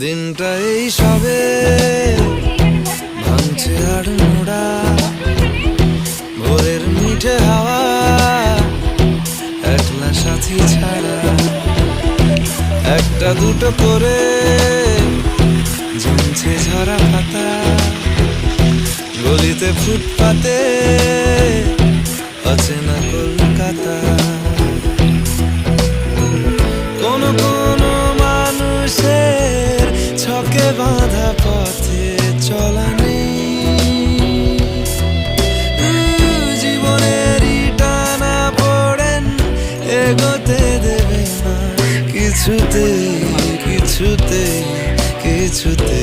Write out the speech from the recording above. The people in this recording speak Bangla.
দিনটা এই সবে ভাঙছে আর মোড়া, ভোরের মিঠে হাওয়া একলা সাথী ছাড়া, একটা দুটো করে জমছে ঝরা পাতা, গলিতে ফুটপাতে অচেনা কলকাতা। কোনো কোনো মানুষের ছকে বাঁধা পথে চলা নেই, জীবনেরই টানা পড়েন এগোতে দেবে না কিছুতে কিছুতে কিছুতে।